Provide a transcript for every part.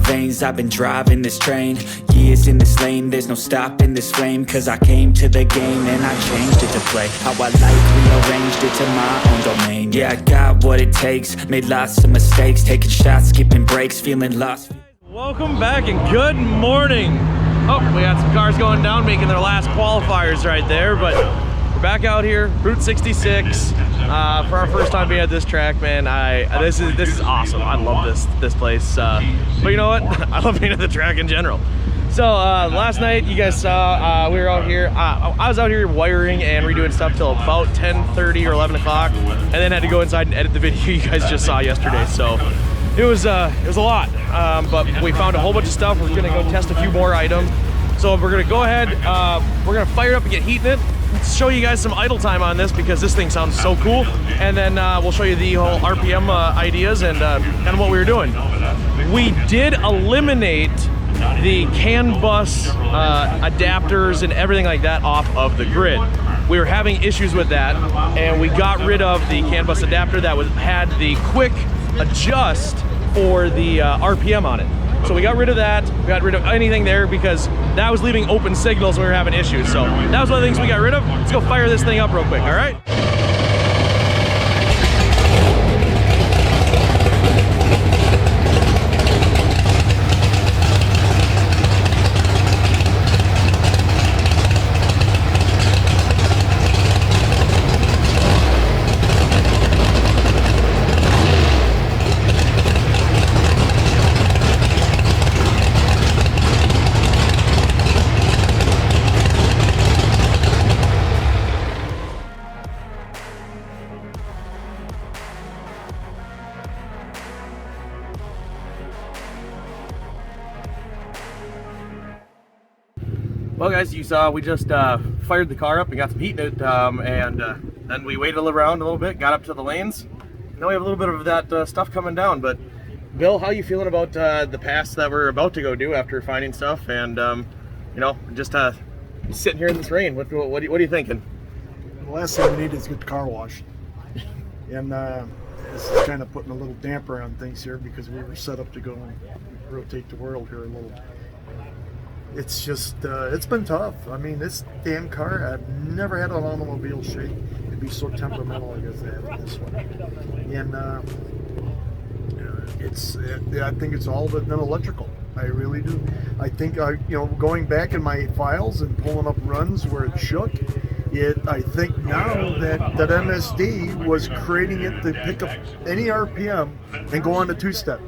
veins, I've been driving this train. Years in this lane, there's no stopping this flame. Cause I came to the game and I changed it to play how I like, rearranged it to my own domain. Yeah, I got what it takes, made lots of mistakes, taking shots, skipping breaks, feeling lost. Welcome back and good morning. Oh, we got some cars going down, making their last qualifiers right there, but we're back out here, Route 66, for our first time being at this track, man. This is awesome. I love this place. But you know what? I love being at the track in general. So last night, you guys saw we were out here. I was out here wiring and redoing stuff till about 10:30 or 11 o'clock, and then had to go inside and edit the video you guys just saw yesterday. So it was a lot, but we found a whole bunch of stuff. We're gonna go test a few more items. So we're gonna go ahead, we're gonna fire it up and get heating it. Let's show you guys some idle time on this because this thing sounds so cool. And then we'll show you the whole RPM ideas and kind of what we were doing. We did eliminate the CAN bus adapters and everything like that off of the grid. We were having issues with that, and we got rid of the CAN bus adapter that had the quick adjust for the RPM on it. So we got rid of that, we got rid of anything there because that was leaving open signals when we were having issues. So that was one of the things we got rid of. Let's go fire this thing up real quick, all right? Well guys, you saw we just fired the car up and got some heat in it, and then we waited around a little bit, got up to the lanes. Now we have a little bit of that stuff coming down. But Bill, how you feeling about the pass that we're about to go do after finding stuff and you know, just sitting here in this rain? What are you thinking? The last thing we need is to get the car washed, and this is kind of putting a little damper on things here because we were set up to go and rotate the world here a little. It's just, it's been tough. I mean, this damn car, I've never had an automobile shake. It'd be so temperamental, I guess, I have this one. And I think it's all but electrical. I really do. I think, you know, going back in my files and pulling up runs where it shook, I think now that MSD was creating it to pick up any RPM and go on to two-step.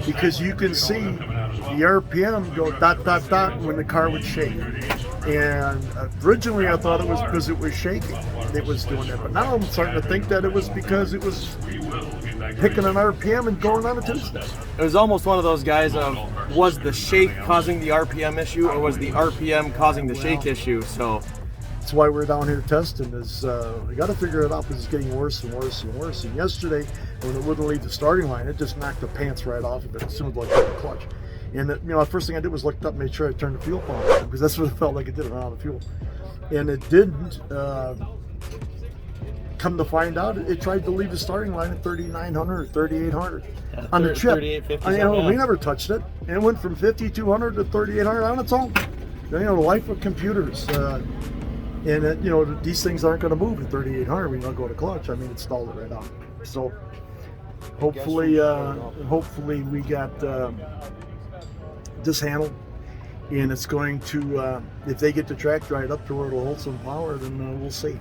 Because you can see the RPM go dot, dot, dot when the car would shake. And originally I thought it was because it was shaking. It was doing that. But now I'm starting to think that it was because it was picking an RPM and going on a two-step. It was almost one of those guys of, was the shake causing the RPM issue or was the RPM causing the shake issue? So that's why we're down here testing. Is we got to figure it out because it's getting worse and worse and worse. And yesterday, when it wouldn't leave the starting line, it just knocked the pants right off of it as soon as I hit the clutch. And you know, the first thing I did was looked up, and made sure I turned the fuel pump on because that's what it felt like it did around the fuel. And it didn't. Come to find out, it tried to leave the starting line at 3,900 or 3,800 on the chip. 3850. You know, we never touched it. And it went from 5,200 to 3,800 on its own. You know, the life of computers. And you know, these things aren't going to move at 3,800 when you don't go to clutch. I mean, it stalled it right out. So hopefully we got this handled, and it's going to, if they get the track dried up to where it'll hold some power, then we'll see.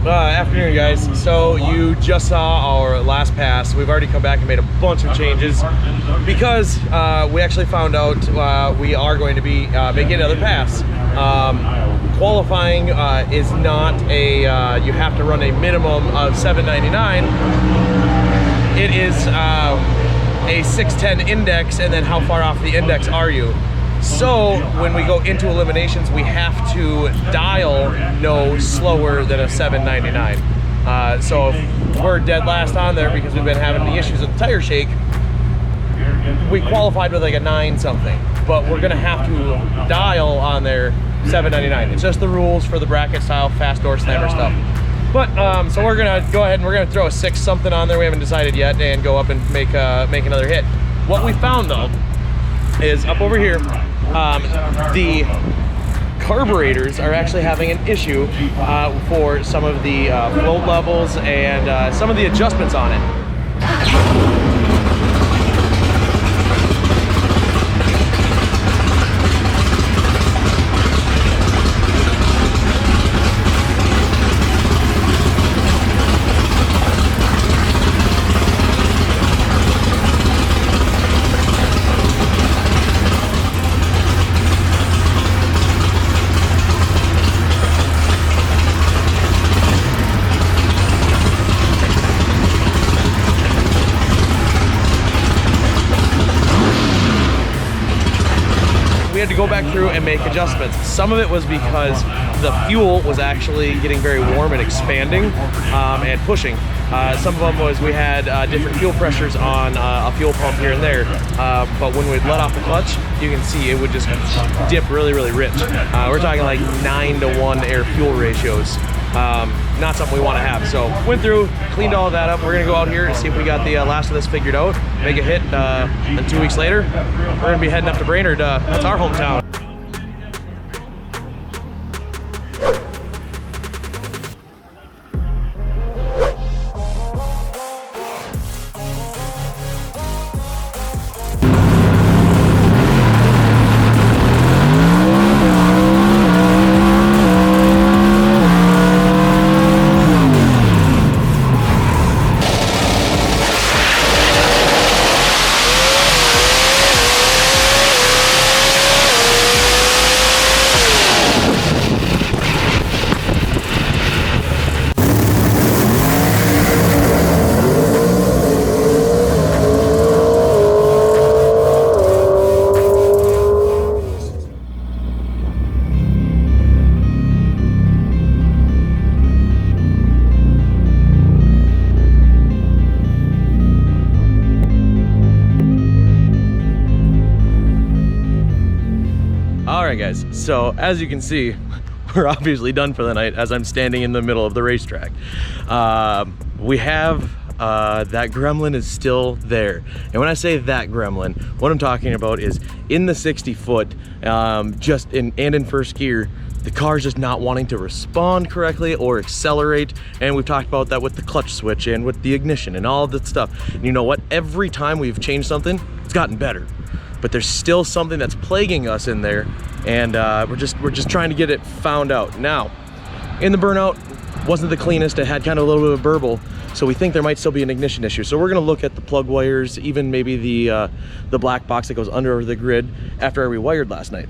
Afternoon guys, so you just saw our last pass. We've already come back and made a bunch of changes because we actually found out we are going to be making another pass. qualifying is not a, you have to run a minimum of 799. It is a 610 index, and then how far off the index are you? So when we go into eliminations, we have to dial no slower than a 799. So if we're dead last on there because we've been having the issues with the tire shake, we qualified with like a 9 something, but we're gonna have to dial on there 799. It's just the rules for the bracket style fast door slammer stuff. But so we're gonna go ahead and we're gonna throw a 6 something on there. We haven't decided yet, and go up and make another hit. What we found though is up over here, the carburetors are actually having an issue for some of the float levels and some of the adjustments on it. We had to go back through and make adjustments. Some of it was because the fuel was actually getting very warm and expanding and pushing. Some of them was we had different fuel pressures on a fuel pump here and there, but when we'd let off the clutch, you can see it would just dip really, really rich. We're talking like 9-to-1 air fuel ratios. Not something we want to have. So went through, cleaned all of that up. We're gonna go out here and see if we got the last of this figured out, make a hit, and 2 weeks later, we're gonna be heading up to Brainerd. That's our hometown. Alright guys, so as you can see, we're obviously done for the night as I'm standing in the middle of the racetrack. We have that gremlin is still there. And when I say that gremlin, what I'm talking about is in the 60 foot, just in first gear, the car's just not wanting to respond correctly or accelerate. And we've talked about that with the clutch switch and with the ignition and all of that stuff. And you know what? Every time we've changed something, it's gotten better. But there's still something that's plaguing us in there, and we're just trying to get it found out. Now, in the burnout, wasn't the cleanest. It had kind of a little bit of burble, so we think there might still be an ignition issue. So we're gonna look at the plug wires, even maybe the black box that goes under the grid after I rewired last night.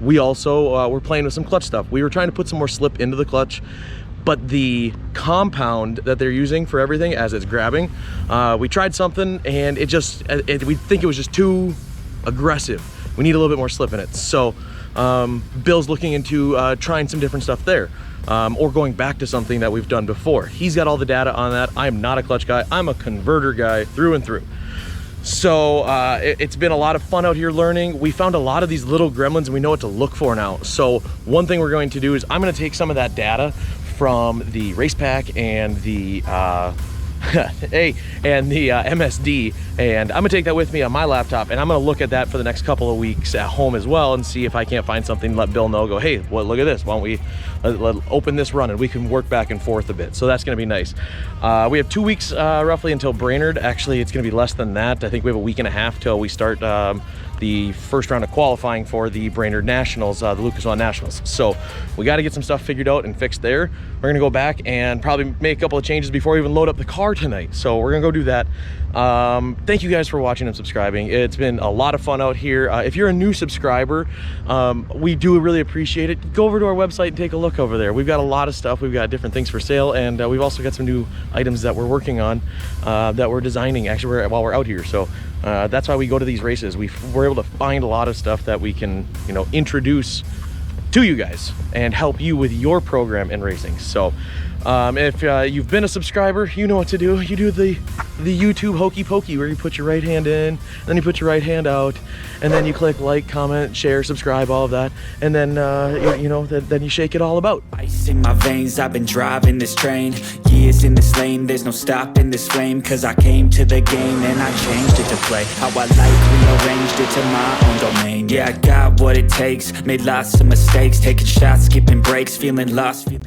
We also were playing with some clutch stuff. We were trying to put some more slip into the clutch, but the compound that they're using for everything as it's grabbing, we tried something and we think it was just too aggressive. We need a little bit more slip in it. So Bill's looking into trying some different stuff there, or going back to something that we've done before. He's got all the data on that. I'm not a clutch guy. I'm a converter guy through and through. So it's been a lot of fun out here learning. We found a lot of these little gremlins and we know what to look for now. So one thing we're going to do is I'm gonna take some of that data from the race pack and the MSD, and I'm gonna take that with me on my laptop, and I'm gonna look at that for the next couple of weeks at home as well, and see if I can't find something, let Bill know, go, hey, well, look at this, why don't we let open this run and we can work back and forth a bit. So that's gonna be nice. We have 2 weeks roughly until Brainerd. Actually, it's gonna be less than that. I think we have a week and a half till we start the first round of qualifying for the Brainerd Nationals, the Lucas Oil Nationals. So we got to get some stuff figured out and fixed there. We're gonna go back and probably make a couple of changes before we even load up the car tonight. So we're gonna go do that. Thank you guys for watching and subscribing. It's been a lot of fun out here. If you're a new subscriber, we do really appreciate it. Go over to our website and take a look over there. We've got a lot of stuff. We've got different things for sale, and we've also got some new items that we're working on, that we're designing actually while we're out here. So that's why we go to these races. We're able to find a lot of stuff that we can, you know, introduce to you guys and help you with your program in racing. So if you've been a subscriber, you know what to do. You do the YouTube hokey pokey, where you put your right hand in, then you put your right hand out, and then you click like, comment, share, subscribe, all of that, and then you know, then you shake it all about. Ice in my veins, I've been driving this train. Years in this lane, there's no stopping this flame. Cause I came to the game and I changed it to play how I like, rearranged it to my own domain. Yeah, I got what it takes, made lots of mistakes, taking shots, skipping breaks, feeling lost, feeling